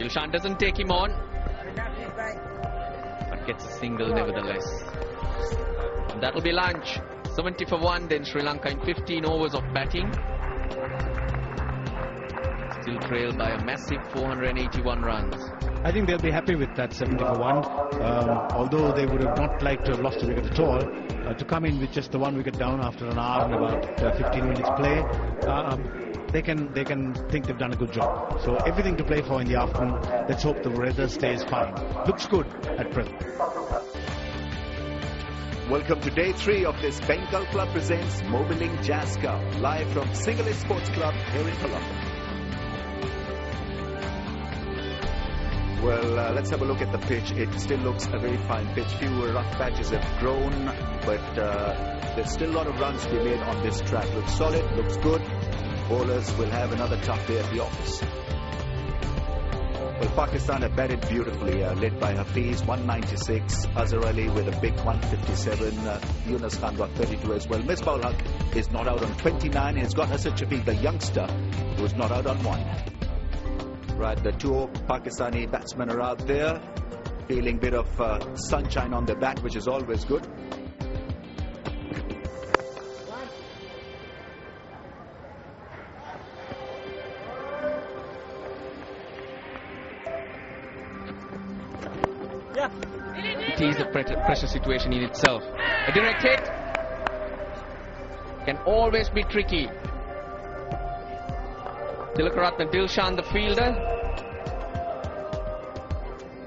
Dilshan doesn't take him on, but gets a single nevertheless. And that'll be lunch. 70 for 1, then Sri Lanka in 15 overs of batting. Still trailed by a massive 481 runs. I think they'll be happy with that 70 for 1. Although they would have not liked to have lost a wicket at all. To come in with just the 1 wicket down after an hour and about 15 minutes play, they can think they've done a good job. So everything to play for in the afternoon. Let's hope the weather stays fine. Looks good at present. Welcome to day 3 of this Bengal Club presents Mobiling Jazz Cup, live from Singalese Sports Club here in Colombo. Well, let's have a look at the pitch. It still looks a very fine pitch. Few rough patches have grown, but there's still a lot of runs to be made on this track. Looks solid, looks good. Bowlers will have another tough day at the office. Well, Pakistan have batted beautifully, led by Hafiz, 196. Azhar Ali with a big 157. Yunus Khan got 32 as well. Misbah-ul Haq is not out on 29. He's got Asad Shafiq, the youngster, who's not out on 1. Right, the two Pakistani batsmen are out there, feeling a bit of sunshine on their back, which is always good. It is a pressure situation in itself. A direct hit can always be tricky. Tilakaratne Dilshan, the fielder.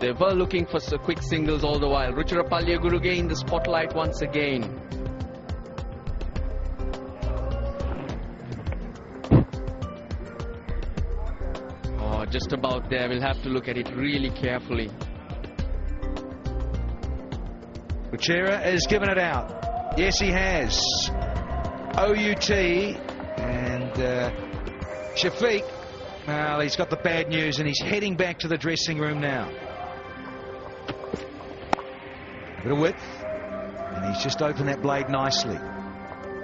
They were looking for quick singles all the while. Ruchira Guru in the spotlight once again. Oh, just about there. We'll have to look at it really carefully. Ruchira has given it out. Yes, he has. OUT and Shafiq, well, he's got the bad news and he's heading back to the dressing room now. A bit of width, and he's just opened that blade nicely.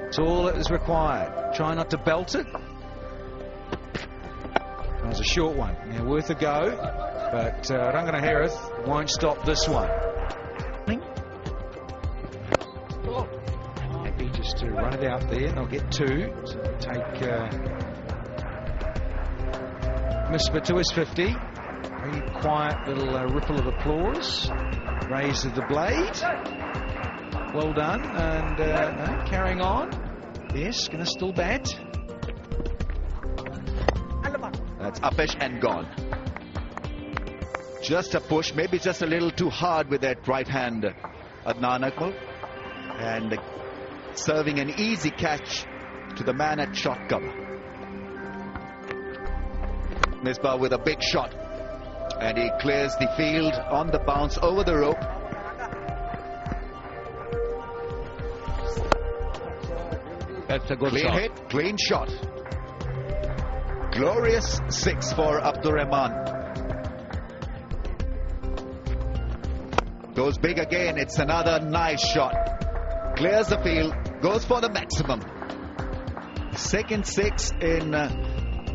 It's all that is required. Try not to belt it. That was a short one. Now worth a go, but Rangana Harith won't stop this one. Happy just to run it out there, and they'll get 2. So take Misbah to his 50. Very quiet little ripple of applause. Raise of the blade. Well done. And carrying on. Yes, going to still bat. That's Apesh and gone. Just a push, maybe just a little too hard with that right hand, Adnan Akmal. And serving an easy catch to the man at shot cover. Misbah with a big shot, and he clears the field on the bounce over the rope. That's a good Clean shot. hit, clean shot. Glorious 6 for Abdur Rahman. Goes big again. It's another nice shot. Clears the field, goes for the maximum. Second 6 in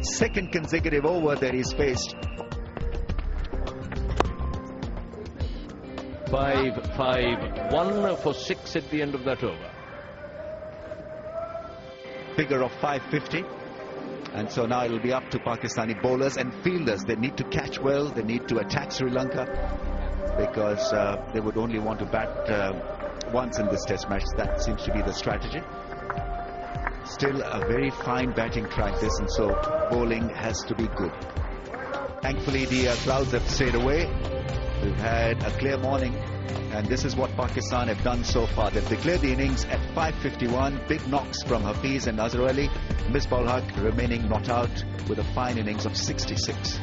second consecutive over that he's faced. 5-5-1 for 6 at the end of that over. Figure of 550. And so now it'll be up to Pakistani bowlers and fielders. They need to catch well. They need to attack Sri Lanka, because they would only want to bat once in this test match. That seems to be the strategy. Still a very fine batting track this, and so bowling has to be good. Thankfully the clouds have stayed away. We've had a clear morning, and this is what Pakistan have done so far. They've declared the innings at 5:51. Big knocks from Hafiz and Azhar Ali. Misbah-ul Haq remaining not out with a fine innings of 66.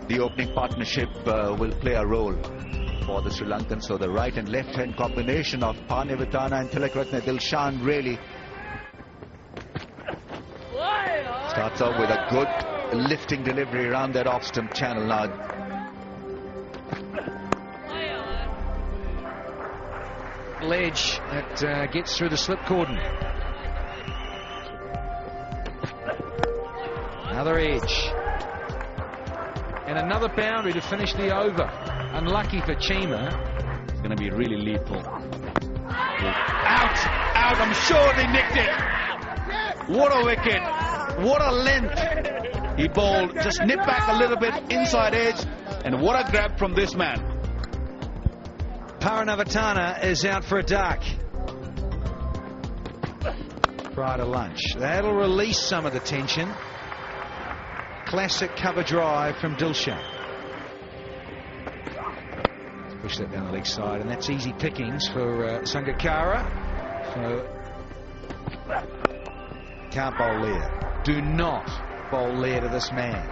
The opening partnership will play a role for the Sri Lankans. So the right and left hand combination of Panevitana and Tilakaratne Dilshan really starts off with a good lifting delivery around that off stump channel. Now ledge that gets through the slip cordon. Another edge. And another boundary to finish the over. Unlucky for Chima. It's going to be really lethal. Out! I'm sure they nicked it. What a wicket. What a length. He bowled, just nipped back a little bit, inside edge. And what a grab from this man. Paranavatana is out for a duck prior to lunch. That'll release some of the tension. Classic cover drive from Dilshan. Let's push that down the leg side, and that's easy pickings for Sangakkara. So can't bowl Lear. Do not bowl Lear to this man.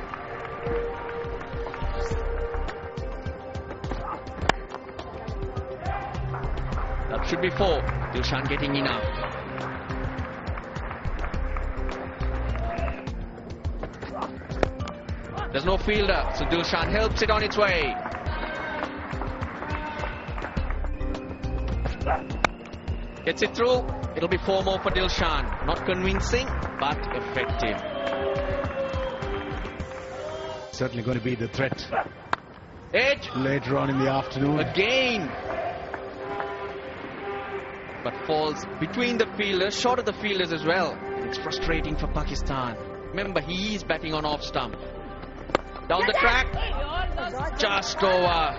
That should be 4. Dilshan getting enough. There's no fielder, so Dilshan helps it on its way. Gets it through. It'll be 4 more for Dilshan. Not convincing, but effective. Certainly going to be the threat Edge. later on in the afternoon. Again. But falls between the fielders, short of the fielders as well. It's frustrating for Pakistan. Remember, he is batting on off stump. Down the track. Just over.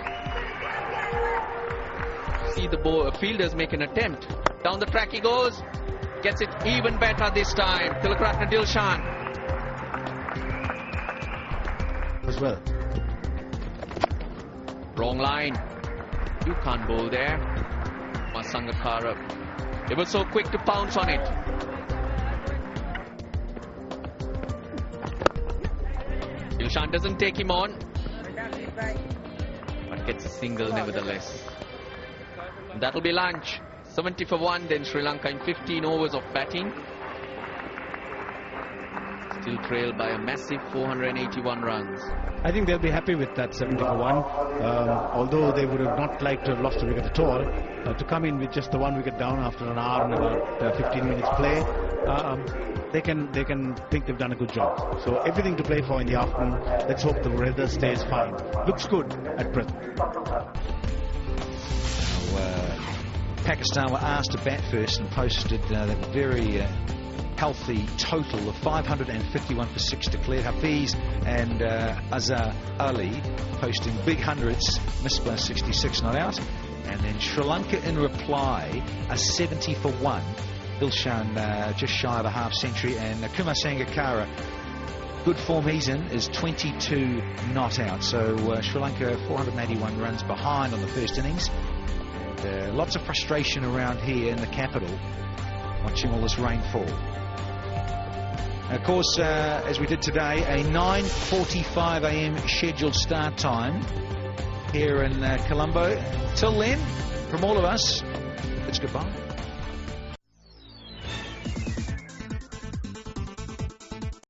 See the fielders make an attempt. Down the track he goes. Gets it even better this time. Tilakratna Dilshan. As well. Wrong line. You can't bowl there. Sangakkara. It was so quick to pounce on it. Dilshan doesn't take him on, but gets a single nevertheless. And that'll be lunch. 70 for 1, then Sri Lanka in 15 overs of batting. Still trailed by a massive 481 runs. I think they'll be happy with that 70 for 1. Although they would have not liked to have lost a wicket at all. To come in with just the 1 wicket down after an hour and about 15 minutes play, they can think they've done a good job. So everything to play for in the afternoon. Let's hope the weather stays fine. Looks good at present. Pakistan were asked to bat first and posted that very healthy total of 551 for 6 declared. Hafiz and Azhar Ali posting big hundreds, missed by 66 not out. And then Sri Lanka in reply, a 70 for 1. Dilshan just shy of a half century, and Kumar Sangakkara, good form he's in, is 22 not out. So Sri Lanka 481 runs behind on the first innings. And, lots of frustration around here in the capital watching all this rainfall. Of course, as we did today, a 9:45 a.m. scheduled start time here in Colombo. Till then, from all of us, it's goodbye.